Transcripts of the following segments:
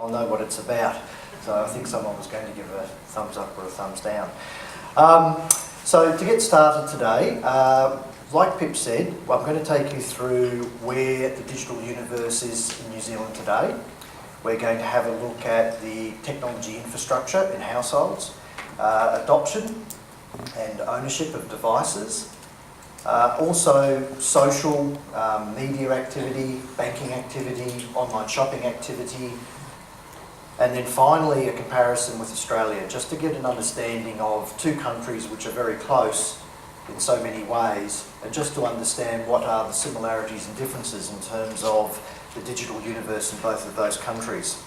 I'll know what it's about. So I think someone was going to give a thumbs up or a thumbs down. So to get started today, like Pip said, I'm going to take you through where the digital universe is in New Zealand today. We're going to have a look at the technology infrastructure in households, adoption and ownership of devices, also social media activity, banking activity, online shopping activity, and then finally a comparison with Australia, just to get an understanding of two countries which are very close in so many ways, and just to understand what are the similarities and differences in terms of the digital universe in both of those countries.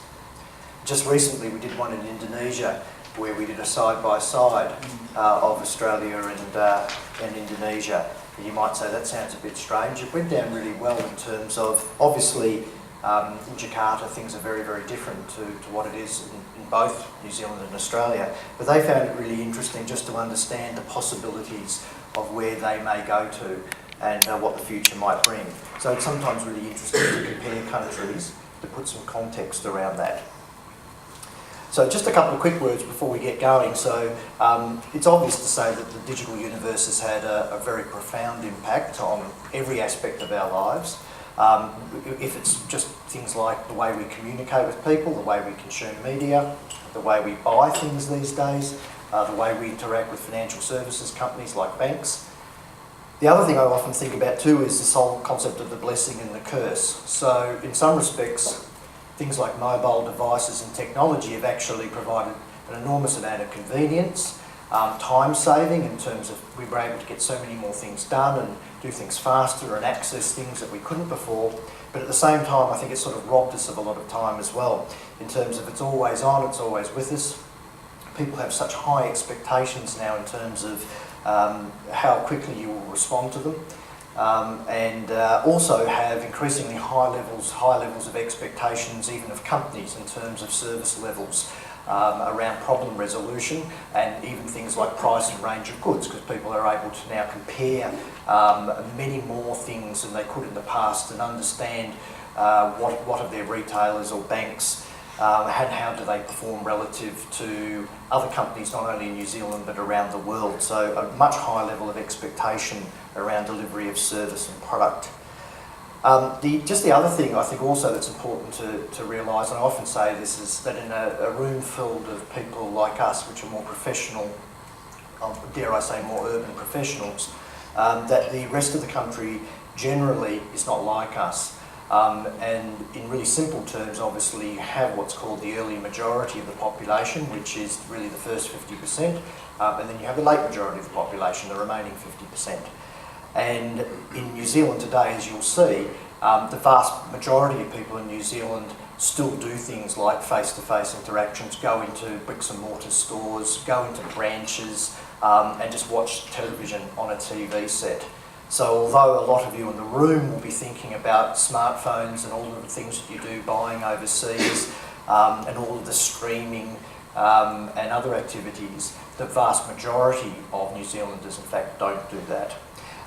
Just recently we did one in Indonesia where we did a side-by-side of Australia and Indonesia. You might say that sounds a bit strange. It went down really well in terms of, obviously, in Jakarta things are very, very different to what it is in both New Zealand and Australia. But they found it really interesting just to understand the possibilities of where they may go to and what the future might bring. So it's sometimes really interesting to compare countries to put some context around that. So just a couple of quick words before we get going. So it's obvious to say that the digital universe has had a very profound impact on every aspect of our lives. If it's just things like the way we communicate with people, the way we consume media, the way we buy things these days, the way we interact with financial services companies like banks. The other thing I often think about too is this whole concept of the blessing and the curse. So in some respects, things like mobile devices and technology have actually provided an enormous amount of convenience, time saving in terms of we were able to get so many more things done and do things faster and access things that we couldn't before. But at the same time, I think it's sort of robbed us of a lot of time as well, in terms of it's always on, it's always with us. People have such high expectations now in terms of how quickly you will respond to them. And also have increasingly high levels of expectations even of companies in terms of service levels around problem resolution and even things like price and range of goods, because people are able to now compare many more things than they could in the past and understand what of their retailers or banks and how do they perform relative to other companies not only in New Zealand but around the world. So a much higher level of expectation around delivery of service and product. Just the other thing I think also that's important to realise, and I often say this, is that in a room filled of people like us, which are more professional, dare I say more urban professionals, that the rest of the country generally is not like us. And in really simple terms, obviously you have what's called the early majority of the population, which is really the first 50%, and then you have the late majority of the population, the remaining 50%. And in New Zealand today, as you'll see, the vast majority of people in New Zealand still do things like face-to-face interactions, go into bricks and mortar stores, go into branches, and just watch television on a TV set. So although a lot of you in the room will be thinking about smartphones and all of the things that you do buying overseas, and all of the streaming and other activities, the vast majority of New Zealanders in fact don't do that.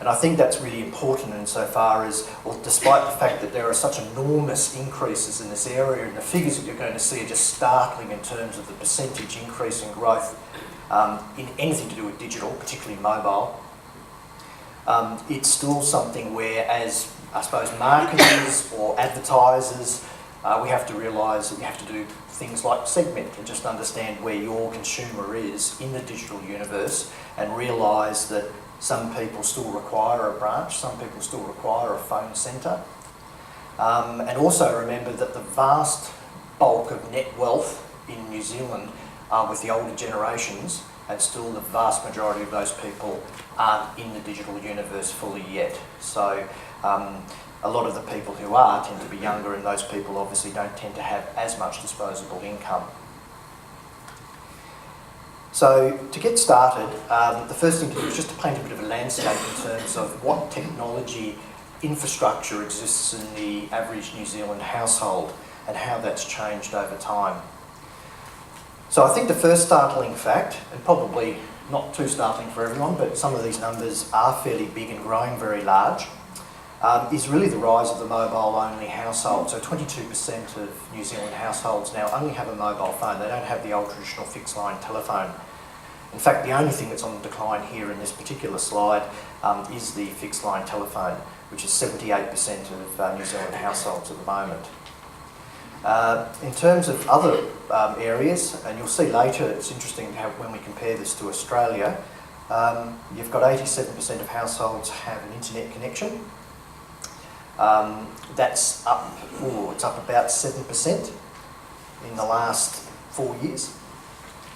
And I think that's really important insofar as, well, despite the fact that there are such enormous increases in this area, and the figures that you're going to see are just startling in terms of the percentage increase in growth in anything to do with digital, particularly mobile, it's still something where, as I suppose marketers or advertisers, we have to realise that you have to do things like segment and just understand where your consumer is in the digital universe and realise that some people still require a branch, some people still require a phone centre. And also remember that the vast bulk of net wealth in New Zealand are with the older generations, and still the vast majority of those people aren't in the digital universe fully yet. So a lot of the people who are tend to be younger, and those people obviously don't tend to have as much disposable income. So to get started, the first thing to do is just to paint a bit of a landscape in terms of what technology infrastructure exists in the average New Zealand household and how that's changed over time. So I think the first startling fact, and probably not too startling for everyone, but some of these numbers are fairly big and growing very large, is really the rise of the mobile-only household. So 22% of New Zealand households now only have a mobile phone. They don't have the old traditional fixed-line telephone. In fact, the only thing that's on decline here in this particular slide is the fixed-line telephone, which is 78% of New Zealand households at the moment. In terms of other areas, and you'll see later, it's interesting how when we compare this to Australia, you've got 87% of households have an internet connection. That's up, it's up about 7% in the last 4 years.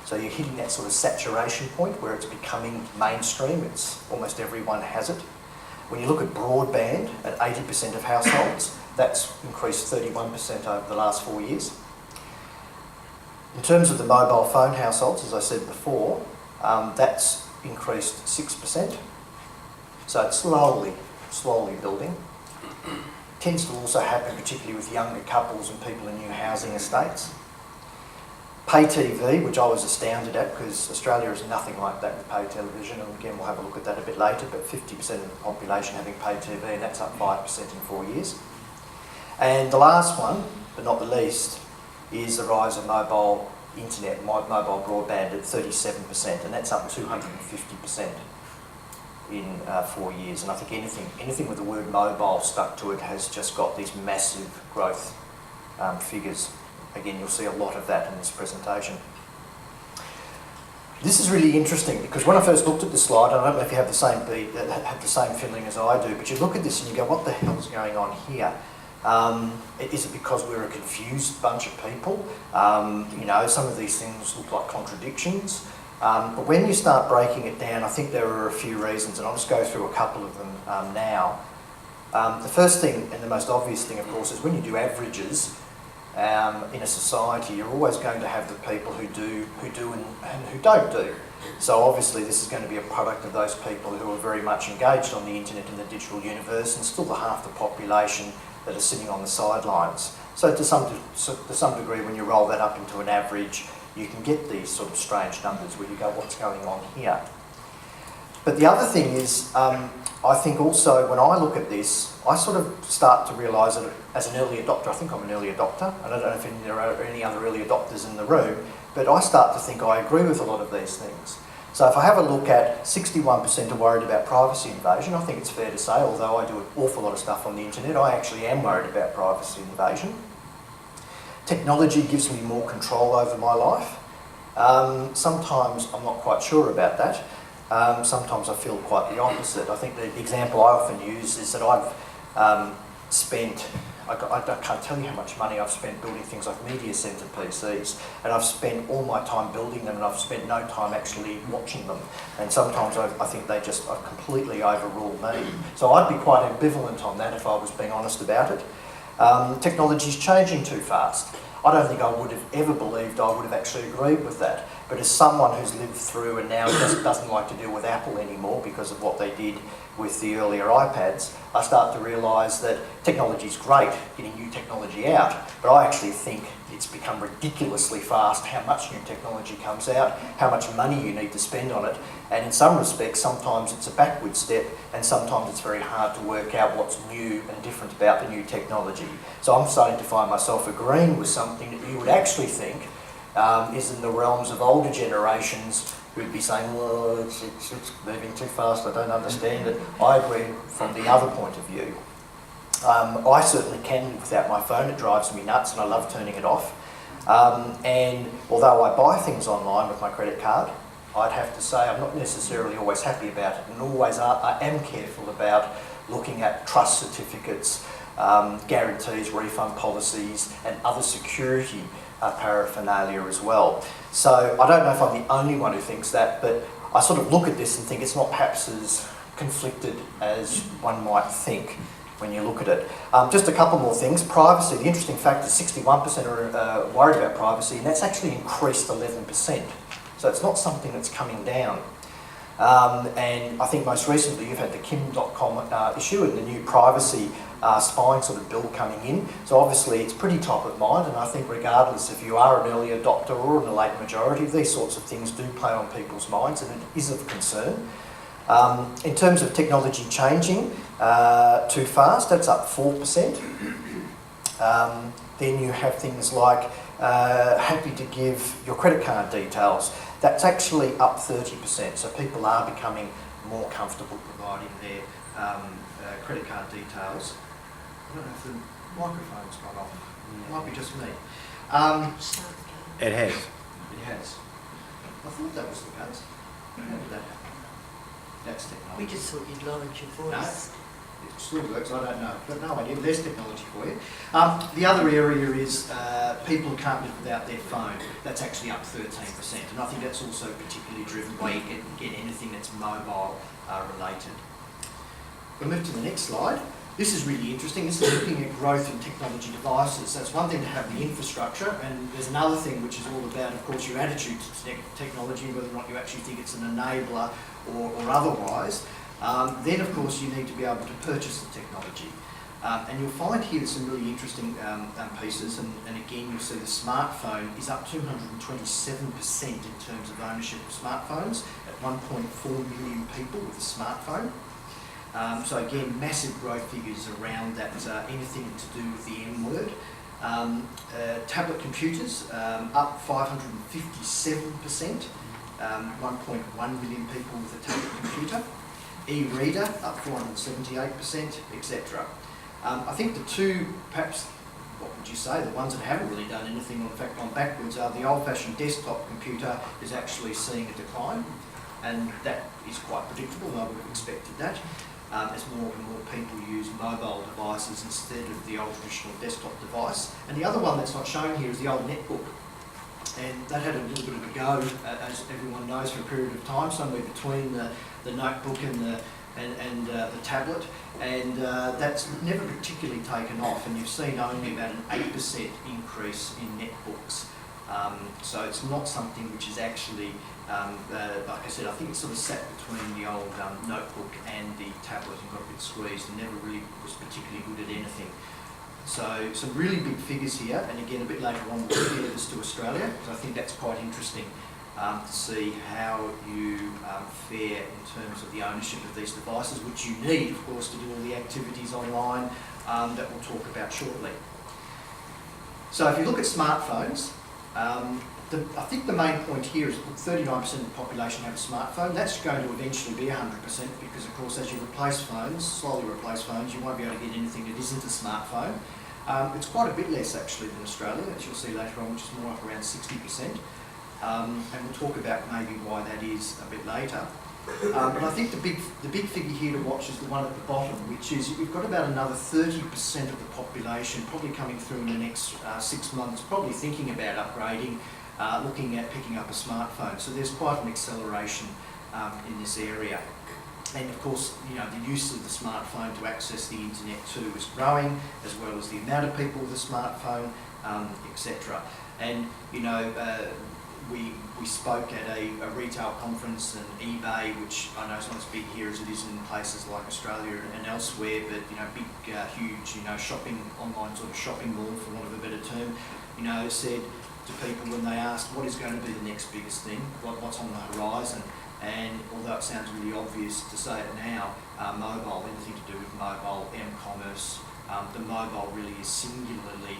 So you're hitting that sort of saturation point where it's becoming mainstream. It's almost everyone has it. When you look at broadband at 80% of households, that's increased 31% over the last 4 years. In terms of the mobile phone households, as I said before, that's increased 6%. So it's slowly building. Tends to also happen particularly with younger couples and people in new housing estates. Pay TV, which I was astounded at because Australia is nothing like that with pay television, and again we'll have a look at that a bit later, but 50% of the population having pay TV, and that's up 5% in 4 years. And the last one, but not the least, is the rise of mobile internet, mobile broadband at 37%, and that's up 250% in 4 years. And I think anything with the word mobile stuck to it has just got these massive growth figures. Again, you'll see a lot of that in this presentation. This is really interesting because when I first looked at this slide, I don't know if you have the same feeling as I do, but you look at this and you go, what the hell's going on here? Is it because we're a confused bunch of people? You know, some of these things look like contradictions. But when you start breaking it down, I think there are a few reasons, and I'll just go through a couple of them now. The first thing, and the most obvious thing, of course, is when you do averages in a society, you're always going to have the people who do and who don't do. So obviously this is going to be a product of those people who are very much engaged on the internet and the digital universe, and still the half the population that are sitting on the sidelines. So to some degree, when you roll that up into an average, you can get these sort of strange numbers where you go, what's going on here? But the other thing is, I think also when I look at this, I sort of start to realise that as an early adopter, I think I'm an early adopter, and I don't know if there are any other early adopters in the room, but I start to think I agree with a lot of these things. So if I have a look at 61% are worried about privacy invasion, I think it's fair to say, although I do an awful lot of stuff on the internet, I actually am worried about privacy invasion. Technology gives me more control over my life. Sometimes I'm not quite sure about that. Sometimes I feel quite the opposite. I think the example I often use is that I've spent, I can't tell you how much money I've spent building things like media centre PCs, and I've spent all my time building them and I've spent no time actually watching them. And sometimes I think they just completely overrule me. So I'd be quite ambivalent on that if I was being honest about it. Technology's changing too fast. I don't think I would have ever believed I would have actually agreed with that. But as someone who's lived through and now just doesn't like to deal with Apple anymore because of what they did with the earlier iPads, I start to realise that technology's great, getting new technology out, but I actually think it's become ridiculously fast how much new technology comes out, how much money you need to spend on it, and in some respects sometimes it's a backward step and sometimes it's very hard to work out what's new and different about the new technology. So I'm starting to find myself agreeing with something that you would actually think is in the realms of older generations who'd be saying, well, it's moving too fast, I don't understand it. I agree from the other point of view. I certainly can live without my phone, it drives me nuts and I love turning it off. And although I buy things online with my credit card, I'd have to say I'm not necessarily always happy about it, and always I am careful about looking at trust certificates, guarantees, refund policies and other security paraphernalia as well. So I don't know if I'm the only one who thinks that, but I sort of look at this and think it's not perhaps as conflicted as one might think when you look at it. Just a couple more things. Privacy, the interesting fact is 61% are worried about privacy, and that's actually increased 11%. So it's not something that's coming down. And I think most recently you've had the Kim.com issue and the new privacy spying sort of bill coming in. So obviously it's pretty top of mind, and I think regardless if you are an early adopter or in a late majority, these sorts of things do play on people's minds and it is of concern. In terms of technology changing too fast, that's up 4%. Then you have things like happy to give your credit card details. That's actually up 30%. So people are becoming more comfortable providing their credit card details. I don't know if the microphone's gone off. It might be just me. It has. It has. I thought that was the case. How did that happen? That's technology. We just thought you'd lowered your voice. No, it still works, I don't know. But no idea, there's technology for you. The other area is people can't live without their phone. That's actually up 13%. And I think that's also particularly driven by you get anything that's mobile related. We'll move to the next slide. This is really interesting. This is looking at growth in technology devices. So it's one thing to have the infrastructure, and there's another thing which is all about, of course, your attitude to technology, whether or not you actually think it's an enabler or otherwise. Then, of course, you need to be able to purchase the technology. And you'll find here some really interesting pieces, and again, you'll see the smartphone is up 227% in terms of ownership of smartphones, at 1.4 million people with a smartphone. So again, massive growth figures around that, anything to do with the M word. Tablet computers, up 557%, 1.1 million people with a tablet computer. E-reader, up 478%, etc. I think the two, perhaps, what would you say, the ones that haven't really done anything, or in fact gone backwards, are the old-fashioned desktop computer is actually seeing a decline, and that is quite predictable. I would have expected that. As more and more people use mobile devices instead of the old traditional desktop device. And the other one that's not shown here is the old netbook. And that had a little bit of a go, as everyone knows, for a period of time, somewhere between the notebook and the tablet. And that's never particularly taken off, and you've seen only about an 8% increase in netbooks. So it's not something which is actually, like I said, I think it's sort of sat between the old notebook and the tablet and got a bit squeezed and never really was particularly good at anything. So some really big figures here, and again a bit later on we'll compare this to Australia, because I think that's quite interesting to see how you fare in terms of the ownership of these devices, which you need, of course, to do all the activities online that we'll talk about shortly. So if you look at smartphones, I think the main point here is that 39% of the population have a smartphone. That's going to eventually be 100%, because of course as you slowly replace phones, you won't be able to get anything that isn't a smartphone. It's quite a bit less actually than Australia, as you'll see later on, which is more up around 60%. And we'll talk about maybe why that is a bit later. But I think the big figure here to watch is the one at the bottom, which is we've got about another 30% of the population probably coming through in the next 6 months, probably thinking about upgrading, looking at picking up a smartphone. So there's quite an acceleration in this area. And of course, you know, the use of the smartphone to access the internet too is growing, as well as the amount of people with a smartphone, etc. And you know, we spoke at a retail conference, and eBay, which I know is not as big here as it is in places like Australia and elsewhere, but you know, big, huge, you know, online sort of shopping mall, for want of a better term, you know, said to people when they asked what is going to be the next biggest thing, what's on the horizon, and although it sounds really obvious to say it now, mobile, anything to do with mobile, m-commerce, the mobile really is singularly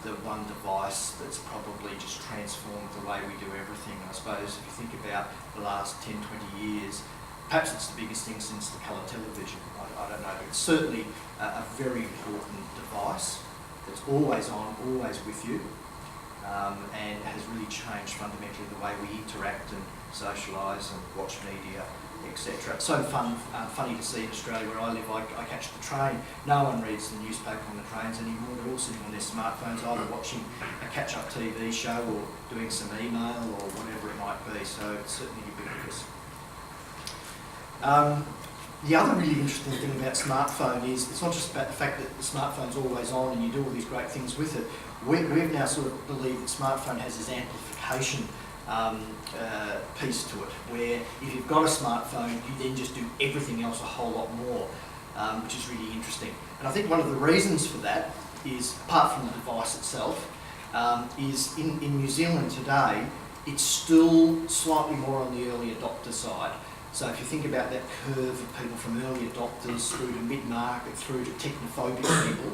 the one device that's probably just transformed the way we do everything. I suppose if you think about the last 10, 20 years, perhaps it's the biggest thing since the colour television. I don't know, but it's certainly a very important device that's always on, always with you, and has really changed fundamentally the way we interact and socialise and watch media, etc. It's so funny to see in Australia where I live. I catch the train. No one reads the newspaper on the trains anymore. They're all sitting on their smartphones, either watching a catch-up TV show or doing some email or whatever it might be. So it's certainly ubiquitous. The other really interesting thing about smartphone is it's not just about the fact that the smartphone's always on and you do all these great things with it. We've now sort of believed that smartphone has this amplification piece to it, where if you've got a smartphone, you then just do everything else a whole lot more, which is really interesting. And I think one of the reasons for that is, apart from the device itself, is in New Zealand today, it's still slightly more on the early adopter side. So if you think about that curve of people from early adopters through to mid-market, through to technophobic people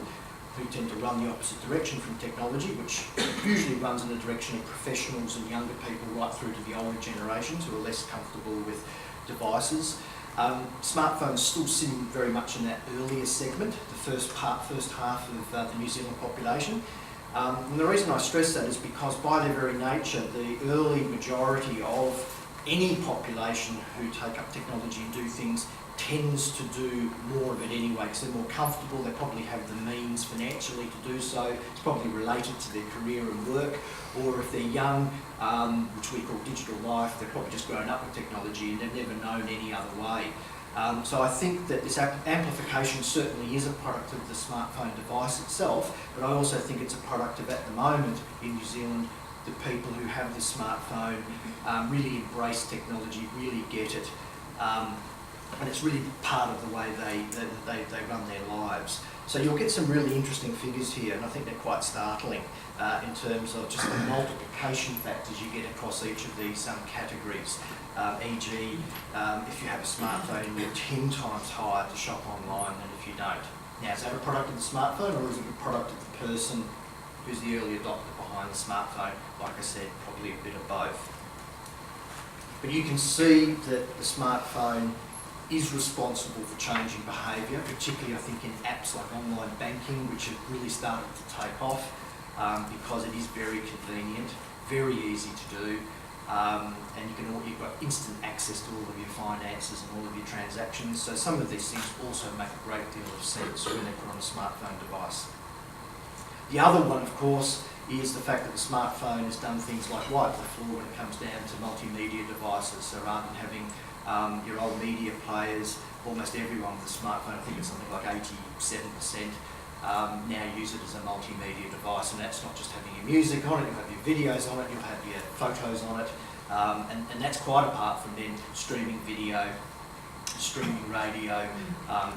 who tend to run the opposite direction from technology, which usually runs in the direction of professionals and younger people right through to the older generations who are less comfortable with devices. Smartphones still sitting very much in that earlier segment, the first half of the New Zealand population. And the reason I stress that is because by their very nature, the early majority of any population who take up technology and do things tends to do more of it anyway, because they're more comfortable, they probably have the means financially to do so, it's probably related to their career and work, or if they're young, which we call digital life, they've probably just grown up with technology and they've never known any other way. So I think that this amplification certainly is a product of the smartphone device itself, but I also think it's a product of, at the moment in New Zealand, the people who have this smartphone really embrace technology, really get it, and it's really part of the way they run their lives. So you'll get some really interesting figures here, and I think they're quite startling in terms of just the multiplication factors you get across each of these categories. E.g., if you have a smartphone, you're 10 times higher to shop online than if you don't. Now, is that a product of the smartphone, or is it a product of the person who's the early adopter behind the smartphone? Like I said, probably a bit of both. But you can see that the smartphone is responsible for changing behaviour, particularly I think in apps like online banking, which have really started to take off because it is very convenient, very easy to do, and you've got instant access to all of your finances and all of your transactions. So some of these things also make a great deal of sense when they're put on a smartphone device. The other one, of course, is the fact that the smartphone has done things like wipe the floor when it comes down to multimedia devices. So rather than having your old media players, almost everyone with a smartphone, I think it's something like 87%, now use it as a multimedia device, and that's not just having your music on it, you'll have your videos on it, you'll have your photos on it, and that's quite apart from then streaming video, streaming radio,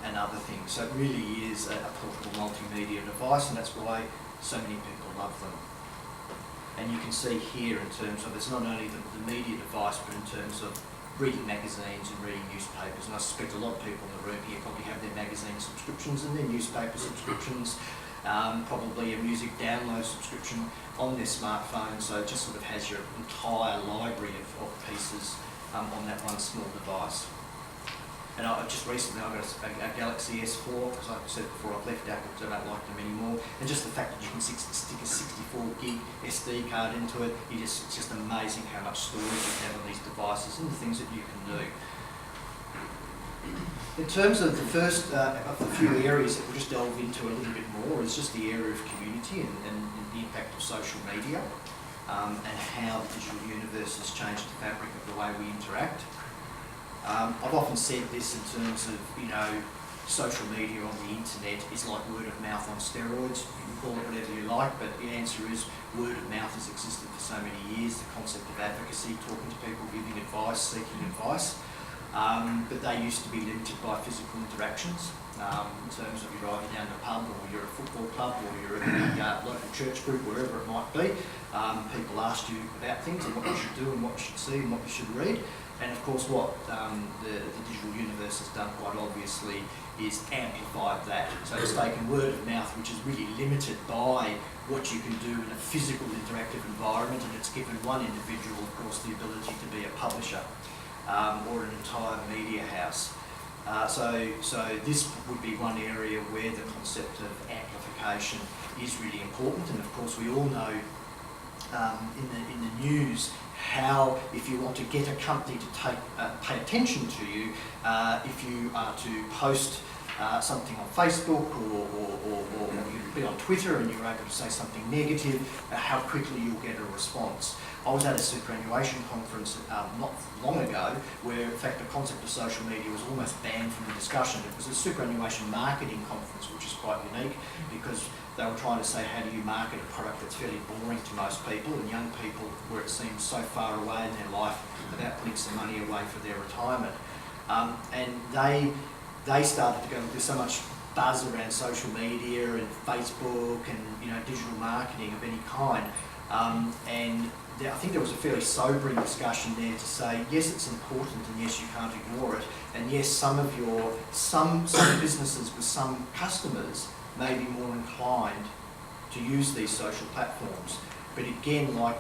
and other things. So it really is a portable multimedia device, and that's why so many people love them. And you can see here in terms of, it's not only the media device, but in terms of reading magazines and reading newspapers, and I suspect a lot of people in the room here probably have their magazine subscriptions and their newspaper subscriptions, probably a music download subscription on their smartphone, so it just sort of has your entire library of pieces on that one small device. And just recently I got a Galaxy S4, because like I said before, I've left Apple because I don't like them anymore. And just the fact that you can stick a 64 gig SD card into it, it's just amazing how much storage you can have on these devices and the things that you can do. In terms of the first of the few areas that we'll just delve into a little bit more is just the area of community and the impact of social media and how the digital universe has changed the fabric of the way we interact. I've often said this in terms of, social media on the internet is like word of mouth on steroids. You can call it whatever you like, but the answer is word of mouth has existed for so many years. The concept of advocacy, talking to people, giving advice, seeking advice, but they used to be limited by physical interactions. In terms of you're either down to a pub, or you're a football club, or you're in a local church group, wherever it might be, people asked you about things and what you should do and what you should see and what you should read. And of course what the digital universe has done quite obviously is amplified that. So it's taken word of mouth, which is really limited by what you can do in a physical interactive environment, and it's given one individual, of course, the ability to be a publisher or an entire media house. So this would be one area where the concept of amplification is really important, and of course we all know in the news how, if you want to get a company to pay attention to you, if you are to post something on Facebook or you'd be on Twitter and you're able to say something negative, how quickly you'll get a response. I was at a superannuation conference not long ago where in fact the concept of social media was almost banned from the discussion. It was a superannuation marketing conference, which is quite unique because they were trying to say how do you market a product that's fairly boring to most people, and young people where it seems so far away in their life about putting some money away for their retirement. And they started to go, there's so much buzz around social media and Facebook and digital marketing of any kind. I think there was a fairly sobering discussion there to say, yes, it's important, and yes, you can't ignore it, and yes, some businesses with some customers may be more inclined to use these social platforms. But again, like